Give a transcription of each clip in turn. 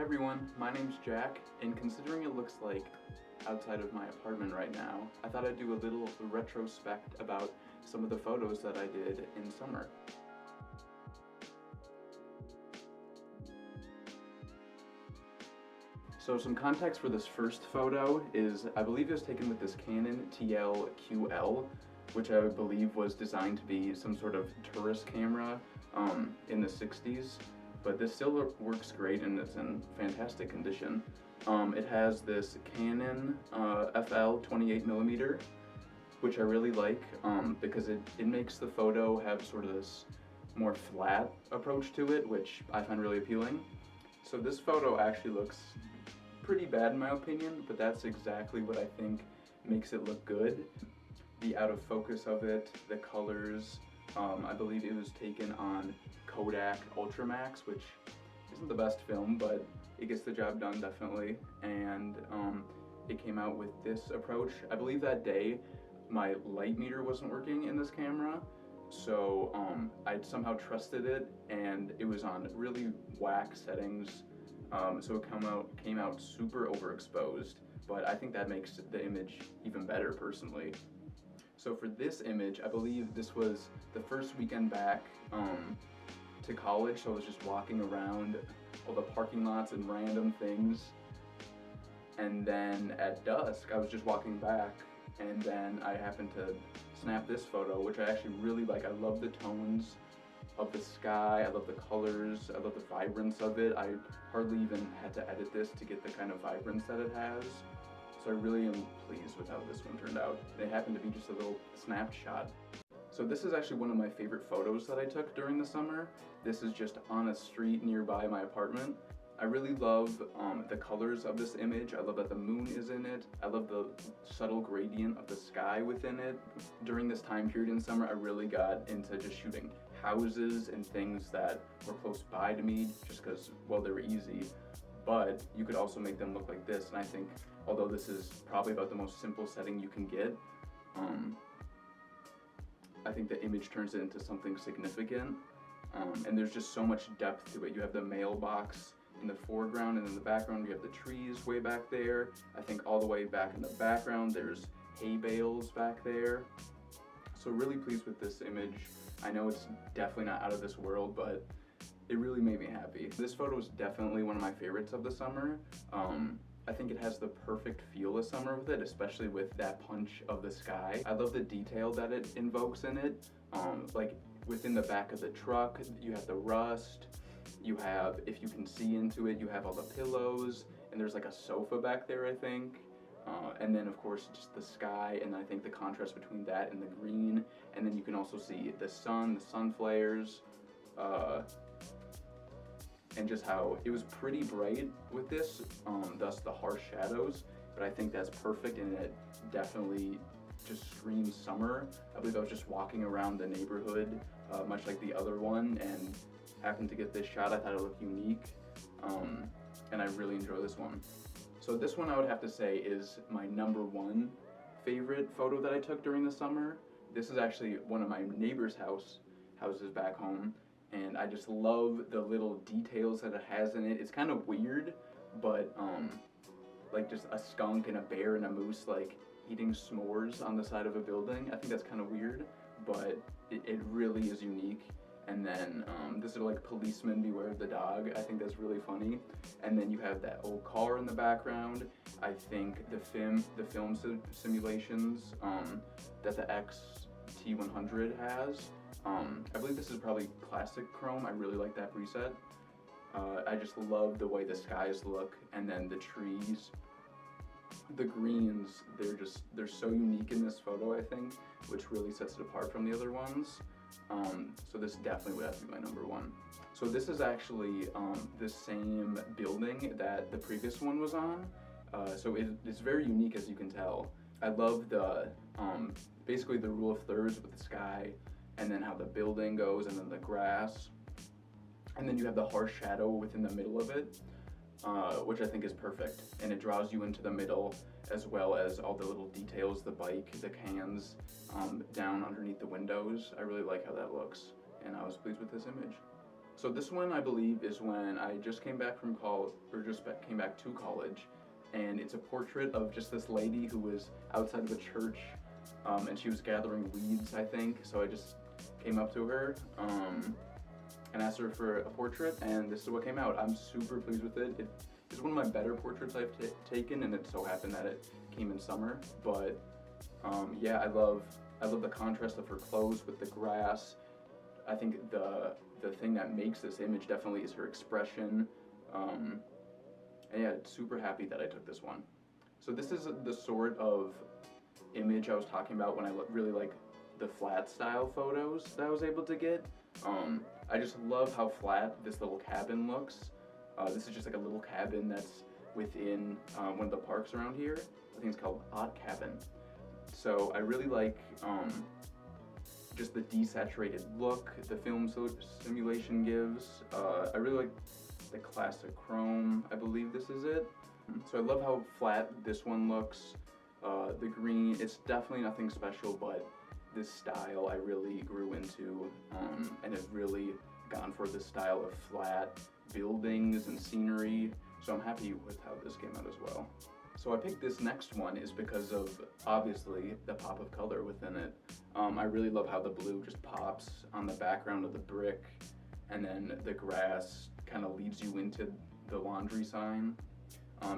Hey everyone, my name's Jack, and considering it looks like outside of my apartment right now, I thought I'd do a little retrospect about some of the photos that I did in summer. So some context for this first photo is, I believe it was taken with this Canon TL-QL, which I believe was designed to be some sort of tourist camera in the 60s. But this still works great and it's in fantastic condition. It has this Canon FL 28mm, which I really like because it makes the photo have sort of this more flat approach to it, which I find really appealing. So this photo actually looks pretty bad in my opinion, but that's exactly what I think makes it look good. The out of focus of it, the colors, I believe it was taken on Kodak Ultramax, which isn't the best film, but it gets the job done definitely. And it came out with this approach. I believe that day my light meter wasn't working in this camera, so I somehow trusted it, and it was on really whack settings. So it came out super overexposed, but I think that makes the image even better personally. So for this image, I believe this was the first weekend back to college, so I was just walking around all the parking lots and random things. And then at dusk, I was just walking back, and then I happened to snap this photo, which I actually really like. I love the tones of the sky, I love the colors, I love the vibrance of it. I hardly even had to edit this to get the kind of vibrance that it has. So I really am pleased with how this one turned out. It happened to be just a little snapshot. So this is actually one of my favorite photos that I took during the summer. This is just on a street nearby my apartment. I really love the colors of this image. I love that the moon is in it. I love the subtle gradient of the sky within it. During this time period in summer, I really got into just shooting houses and things that were close by to me just because, well, they were easy. But you could also make them look like this, and I think, although this is probably about the most simple setting you can get, I think the image turns it into something significant, and there's just so much depth to it. You have the mailbox in the foreground, and in the background you have the trees way back there. I think all the way back in the background there's hay bales back there. So really pleased with this image. I know it's definitely not out of this world, but it really made me happy. This photo is definitely one of my favorites of the summer. I think it has the perfect feel of summer with it, especially with that punch of the sky. I love the detail that it invokes in it. Like within the back of the truck, you have the rust, you have, if you can see into it, you have all the pillows, and there's like a sofa back there, I think. And then of course just the sky, and I think the contrast between that and the green, and then you can also see the sun flares, and just how it was pretty bright with this, thus the harsh shadows, but I think that's perfect, and it definitely just screams summer. I believe I was just walking around the neighborhood, much like the other one, and happened to get this shot. I thought it looked unique, and I really enjoy this one. So this one I would have to say is my #1 favorite photo that I took during the summer. This is actually one of my neighbor's houses back home, and I just love the little details that it has in it. It's kind of weird, but like just a skunk and a bear and a moose like eating s'mores on the side of a building. I think that's kind of weird, but it really is unique. And then this is like policeman beware of the dog. I think that's really funny. And then you have that old car in the background. I think the film simulations that the XT100 has. I believe this is probably classic chrome. I really like that preset. I just love the way the skies look, and then the trees, the greens, they're so unique in this photo, I think, which really sets it apart from the other ones. So this definitely would have to be my #1. So this is actually the same building that the previous one was on. So it's very unique, as you can tell. I love the basically the rule of thirds with the sky, and then how the building goes, and then the grass, and then you have the harsh shadow within the middle of it, which I think is perfect, and it draws you into the middle, as well as all the little details, the bike, the cans down underneath the windows. I really like how that looks, and I was pleased with this image. So this one, I believe, is when I just came back from college, or just came back to college, and it's a portrait of just this lady who was outside of a church, and she was gathering weeds, I think. So I just came up to her and asked her for a portrait, and this is what came out. I'm super pleased with it. It's one of my better portraits I've taken, and it so happened that it came in summer. But yeah, I love the contrast of her clothes with the grass. I think the thing that makes this image definitely is her expression. And yeah, super happy that I took this one. So this is the sort of image I was talking about when I really like the flat style photos that I was able to get. I just love how flat this little cabin looks. This is just like a little cabin that's within one of the parks around here. I think it's called Odd Cabin. So I really like just the desaturated look the film simulation gives. I really like the classic chrome, I believe this is it. So I love how flat this one looks. The green, it's definitely nothing special, but this style I really grew into and have really gone for this style of flat buildings and scenery. So I'm happy with how this came out as well. So I picked this next one is because of, obviously, the pop of color within it. I really love how the blue just pops on the background of the brick, and then the grass kind of leads you into the laundry sign.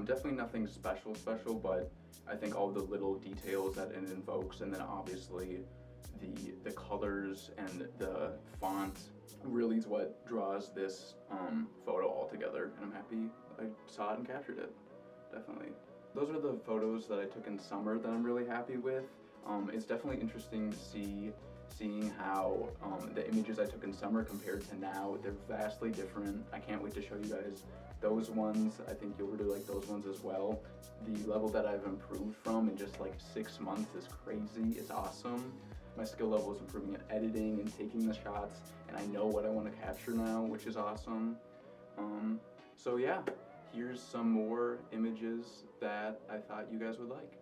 Definitely nothing special, but I think all the little details that it invokes, and then obviously the colors and the font really is what draws this photo all together, and I'm happy I saw it and captured it, definitely. Those are the photos that I took in summer that I'm really happy with. It's definitely interesting to seeing how the images I took in summer compared to now, they're vastly different. I can't wait to show you guys those ones. I think you'll really like those ones as well. The level that I've improved from in just like 6 months is crazy, it's awesome. My skill level is improving at editing and taking the shots, and I know what I want to capture now, which is awesome. So yeah, here's some more images that I thought you guys would like.